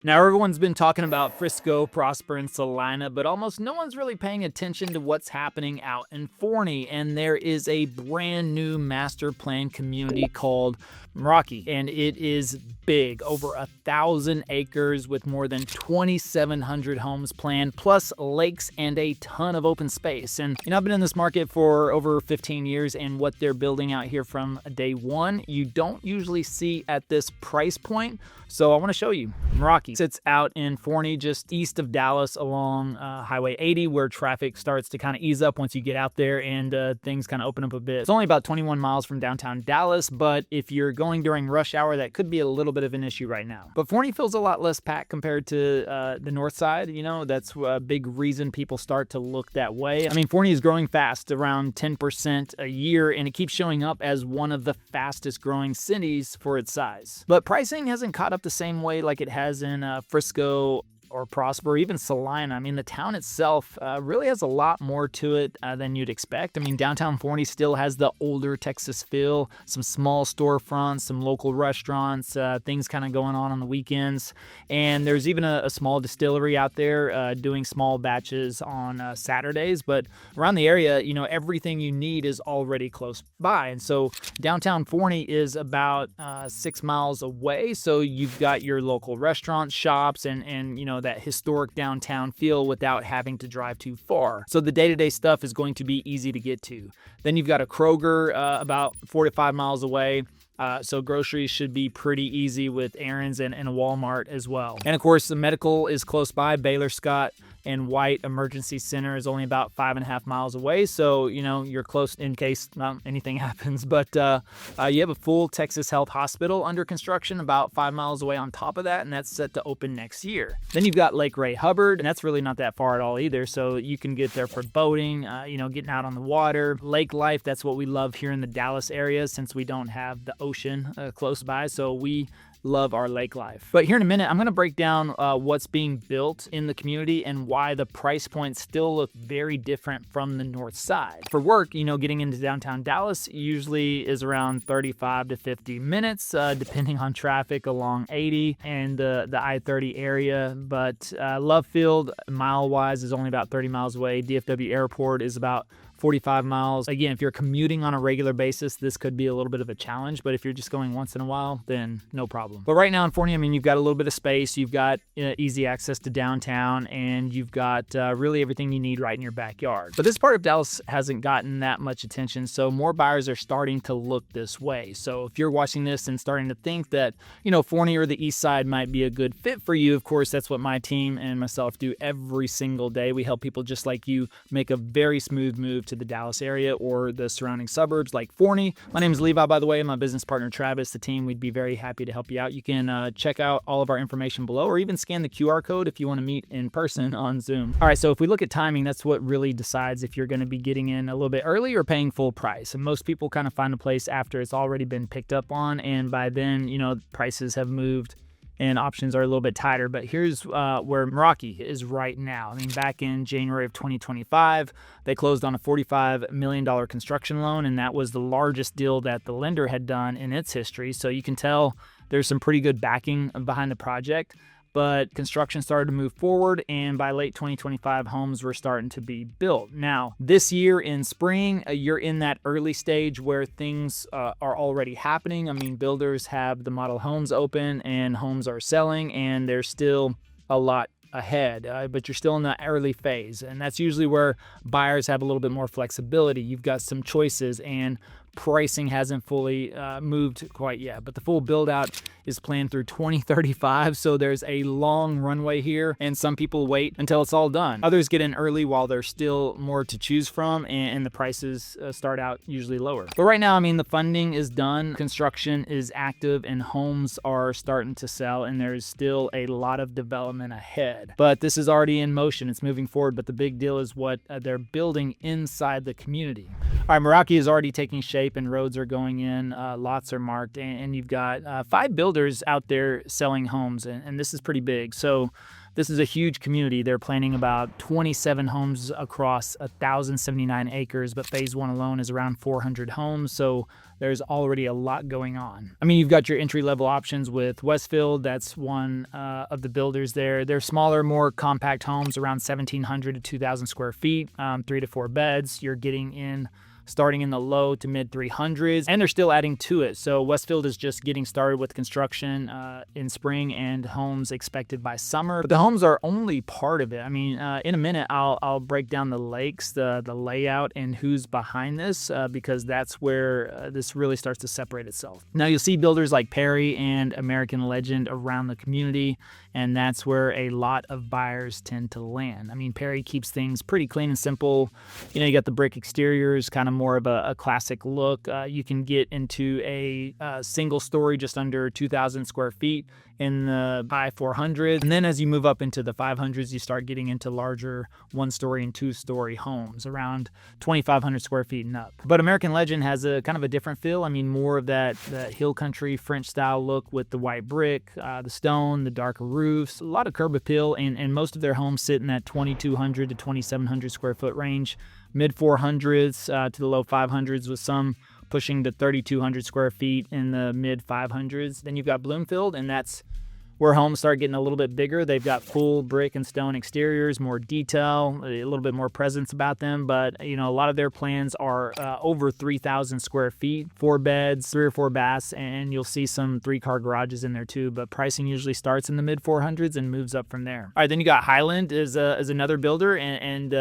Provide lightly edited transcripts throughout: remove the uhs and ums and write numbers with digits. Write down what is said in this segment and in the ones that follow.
Now, everyone's been talking about Frisco, Prosper, and Salina, but almost no one's really paying attention to what's happening out in Forney. And there is a brand new master plan community called Meraki, and it is big, over 1,000 acres with more than 2,700 homes planned, plus lakes and a ton of open space. And I've been in this market for over 15 years, and what they're building out here from day one, you don't usually see at this price point. So I want to show you. Meraki sits out in Forney, just east of Dallas along Highway 80, where traffic starts to kind of ease up once you get out there and things kind of open up a bit. It's only about 21 miles from downtown Dallas, but if you're going during rush hour, that could be a little bit of an issue right now. But Forney feels a lot less packed compared to the north side. That's a big reason people start to look that way. I mean, Forney is growing fast, around 10% a year, and it keeps showing up as one of the fastest growing cities for its size. But pricing hasn't caught up the same way like it has in Frisco or Prosper, or even Salina. I mean, the town itself really has a lot more to it than you'd expect. I mean, downtown Forney still has the older Texas feel, some small storefronts, some local restaurants, things kind of going on the weekends. And there's even a small distillery out there doing small batches on Saturdays. But around the area, everything you need is already close by. And so downtown Forney is about 6 miles away. So you've got your local restaurants, shops, and that historic downtown feel without having to drive too far. So the day-to-day stuff is going to be easy to get to. Then you've got a Kroger about 4 to 5 miles away. So groceries should be pretty easy with errands and a Walmart as well. And of course, the medical is close by. Baylor Scott and White Emergency Center is only about 5.5 miles away. So, you're close in case anything happens. But you have a full Texas Health Hospital under construction about 5 miles away on top of that, and that's set to open next year. Then you've got Lake Ray Hubbard, and that's really not that far at all either. So you can get there for boating, getting out on the water. Lake life, that's what we love here in the Dallas area since we don't have the ocean close by. So we love our lake life. But here in a minute, I'm going to break down what's being built in the community and why the price points still look very different from the north side. For work, getting into downtown Dallas usually is around 35 to 50 minutes, depending on traffic along 80 and the I-30 area. But Love Field, mile-wise, is only about 30 miles away. DFW Airport is about 45 miles. Again, if you're commuting on a regular basis, this could be a little bit of a challenge, but if you're just going once in a while, then no problem. But right now in Forney, you've got a little bit of space, you've got easy access to downtown, and you've got really everything you need right in your backyard. But this part of Dallas hasn't gotten that much attention, so more buyers are starting to look this way. So if you're watching this and starting to think that, Forney or the east side might be a good fit for you, of course, that's what my team and myself do every single day. We help people just like you make a very smooth move to the Dallas area or the surrounding suburbs like Forney. My name is Levi, by the way, and my business partner Travis, the team. We'd be very happy to help you out. You can check out all of our information below or even scan the QR code if you want to meet in person on Zoom. All right, so if we look at timing, that's what really decides if you're going to be getting in a little bit early or paying full price. And most people kind of find a place after it's already been picked up on, and by then, prices have moved and options are a little bit tighter. But here's where Meraki is right now. Back in January of 2025, they closed on a $45 million construction loan, and that was the largest deal that the lender had done in its history. So you can tell there's some pretty good backing behind the project. But construction started to move forward, and by late 2025, homes were starting to be built. Now, this year in spring, you're in that early stage where things are already happening. Builders have the model homes open, and homes are selling, and there's still a lot ahead, but you're still in the early phase, and that's usually where buyers have a little bit more flexibility. You've got some choices, and pricing hasn't fully moved quite yet, but the full build out is planned through 2035, so there's a long runway here, and some people wait until it's all done. Others get in early while there's still more to choose from, and the prices start out usually lower. But right now, the funding is done, construction is active, and homes are starting to sell, and there's still a lot of development ahead. But this is already in motion, it's moving forward, but the big deal is what they're building inside the community. All right, Meraki is already taking shape, and roads are going in, lots are marked, and you've got 5 builders out there selling homes, and this is pretty big. So This is a huge community. They're planning about 27 homes across 1,079 acres, but phase one alone is around 400 homes. So there's already a lot going on. I mean, you've got your entry-level options with Westfield. That's one of the builders there. They're smaller, more compact homes, around 1,700 to 2,000 square feet, 3 to 4 beds. You're getting in starting in the low to mid 300s, and they're still adding to it. So Westfield is just getting started with construction in spring and homes expected by summer. But the homes are only part of it. I mean, in a minute, I'll break down the lakes, the layout, and who's behind this because that's where this really starts to separate itself. Now you'll see builders like Perry and American Legend around the community, and that's where a lot of buyers tend to land. I mean, Perry keeps things pretty clean and simple. You know, you got the brick exteriors, kind of more of a classic look. You can get into a single story just under 2,000 square feet in the high 400s. And then as you move up into the 500s, you start getting into larger 1-story and 2-story homes around 2,500 square feet and up. But American Legend has a kind of a different feel. I mean, more of that hill country French style look with the white brick, the stone, the darker roofs, a lot of curb appeal, and most of their homes sit in that 2,200 to 2,700 square foot range, mid 400s to the low 500s, with some pushing to 3,200 square feet in the mid 500s. Then you've got Bloomfield, and that's where homes start getting a little bit bigger. They've got full brick and stone exteriors, more detail, a little bit more presence about them. But, you know, a lot of their plans are over 3,000 square feet, 4 beds, 3 or 4 baths, and you'll see some 3-car garages in there too. But pricing usually starts in the mid 400s and moves up from there. All right, then you got Highland is another builder, and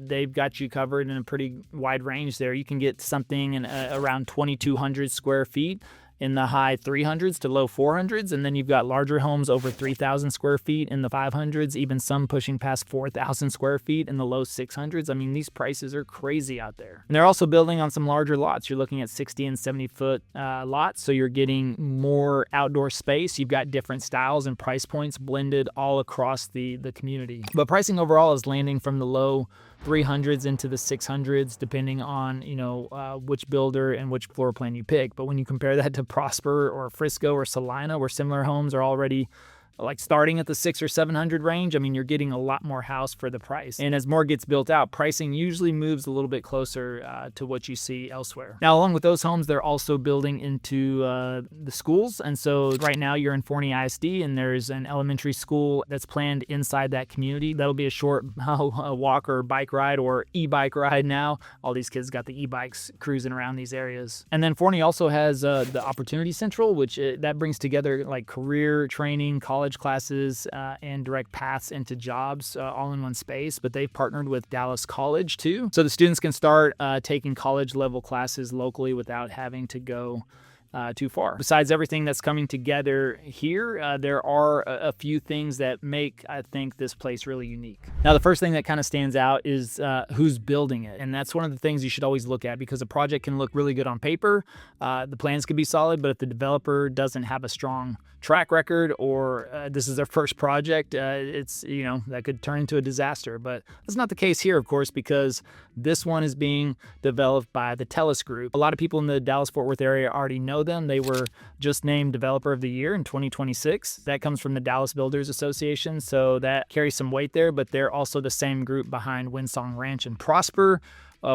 they've got you covered in a pretty wide range there. You can get something in around 2,200 square feet in the high 300s to low 400s, and then you've got larger homes over 3,000 square feet in the 500s, even some pushing past 4,000 square feet in the low 600s. I mean, these prices are crazy out there. And they're also building on some larger lots. You're looking at 60 and 70-foot lots, so you're getting more outdoor space. You've got different styles and price points blended all across the community. But pricing overall is landing from the low 300s into the 600s, depending on, you know, which builder and which floor plan you pick. But when you compare that to Prosper or Frisco or Salina, where similar homes are already like starting at the 600 or 700 range, I mean, you're getting a lot more house for the price. And as more gets built out, pricing usually moves a little bit closer to what you see elsewhere. Now, along with those homes, they're also building into the schools. And so right now you're in Forney ISD, and there's an elementary school that's planned inside that community. That'll be a short walk or bike ride or e-bike ride now. All these kids got the e-bikes cruising around these areas. And then Forney also has the Opportunity Central, which that brings together like career training, college classes, and direct paths into jobs all in one space. But they've partnered with Dallas College too. So the students can start taking college level classes locally without having to go too far. Besides everything that's coming together here, there are a few things that make, I think, this place really unique. Now, the first thing that kind of stands out is who's building it. And that's one of the things you should always look at, because a project can look really good on paper. The plans could be solid, but if the developer doesn't have a strong track record, or this is their first project, it's, you know, that could turn into a disaster. But that's not the case here, of course, because this one is being developed by the Telus Group. A lot of people in the Dallas-Fort Worth area already know them. They were just named Developer of the Year in 2026. That comes from the Dallas Builders Association, so that carries some weight there. But they're also the same group behind Windsong Ranch and Prosper,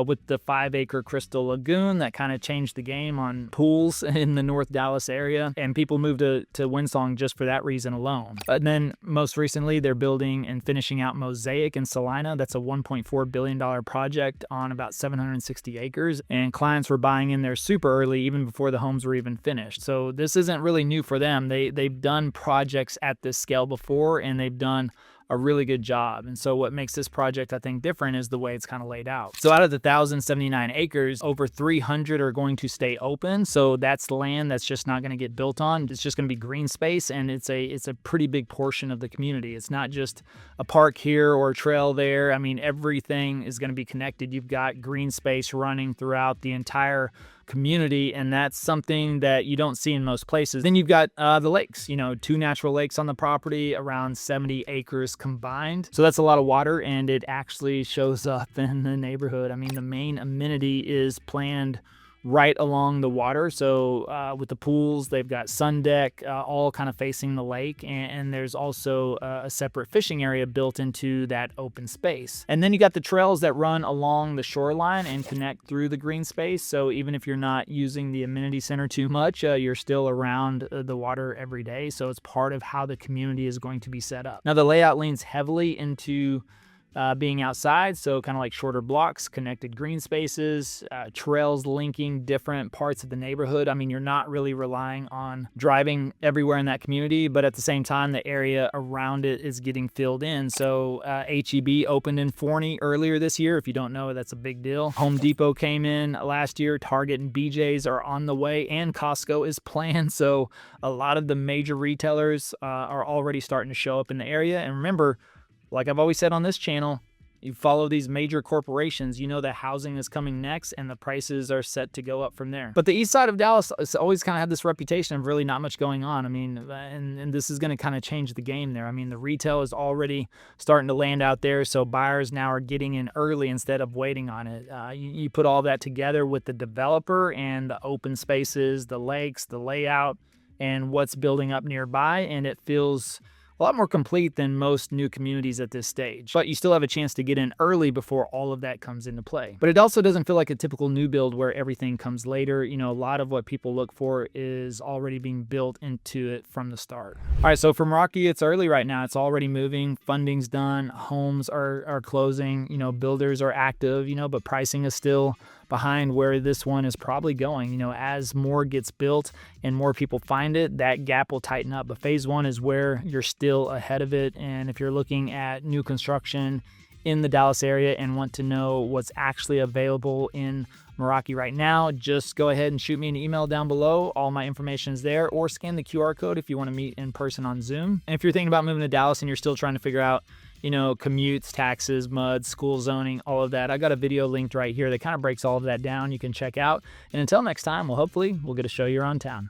with the 5-acre Crystal Lagoon that kind of changed the game on pools in the North Dallas area. And people moved to Windsong just for that reason alone. And then most recently, they're building and finishing out Mosaic in Salina. That's a $1.4 billion project on about 760 acres. And clients were buying in there super early, even before the homes were even finished. So this isn't really new for them. They've done projects at this scale before, and they've done a really good job. And so what makes this project, I think, different is the way it's kind of laid out. So out of the 1,079 acres, over 300 are going to stay open. So that's land that's just not going to get built on. It's just going to be green space, and it's a pretty big portion of the community. It's not just a park here or a trail there. I mean, everything is going to be connected. You've got green space running throughout the entire community, and that's something that you don't see in most places. Then you've got the lakes, 2 natural lakes on the property, around 70 acres combined. So that's a lot of water, and it actually shows up in the neighborhood. I mean, the main amenity is planned right along the water. So with the pools, they've got sun deck, all kind of facing the lake, and there's also a separate fishing area built into that open space. And then you got the trails that run along the shoreline and connect through the green space. So even if you're not using the amenity center too much, you're still around the water every day. So it's part of how the community is going to be set up. Now the layout leans heavily into being outside, so kind of like shorter blocks, connected green spaces, trails linking different parts of the neighborhood. I mean, you're not really relying on driving everywhere in that community, but at the same time, the area around it is getting filled in. So HEB opened in Forney earlier this year. If you don't know, that's a big deal. Home Depot came in last year. Target and BJ's are on the way, and Costco is planned. So a lot of the major retailers are already starting to show up in the area. And remember, like I've always said on this channel, you follow these major corporations, you know that housing is coming next and the prices are set to go up from there. But the east side of Dallas has always kind of had this reputation of really not much going on. I mean, and this is going to kind of change the game there. I mean, the retail is already starting to land out there, so buyers now are getting in early instead of waiting on it. You put all that together with the developer and the open spaces, the lakes, the layout, and what's building up nearby, and it feels a lot more complete than most new communities at this stage. But you still have a chance to get in early before all of that comes into play. But it also doesn't feel like a typical new build where everything comes later. You know, a lot of what people look for is already being built into it from the start. All right, so for Meraki, it's early right now. It's already moving. Funding's done. Homes are closing. You know, builders are active, you know, but pricing is still behind where this one is probably going. You know, as more gets built and more people find it, that gap will tighten up. But phase one is where you're still ahead of it. And if you're looking at new construction in the Dallas area and want to know what's actually available in Meraki right now, just go ahead and shoot me an email down below. All my information is there, or scan the QR code if you want to meet in person on Zoom. And if you're thinking about moving to Dallas and you're still trying to figure out, you know, commutes, taxes, MUD, school zoning, all of that, I got a video linked right here that kind of breaks all of that down. You can check out. And until next time, well, hopefully we'll get to show you around town.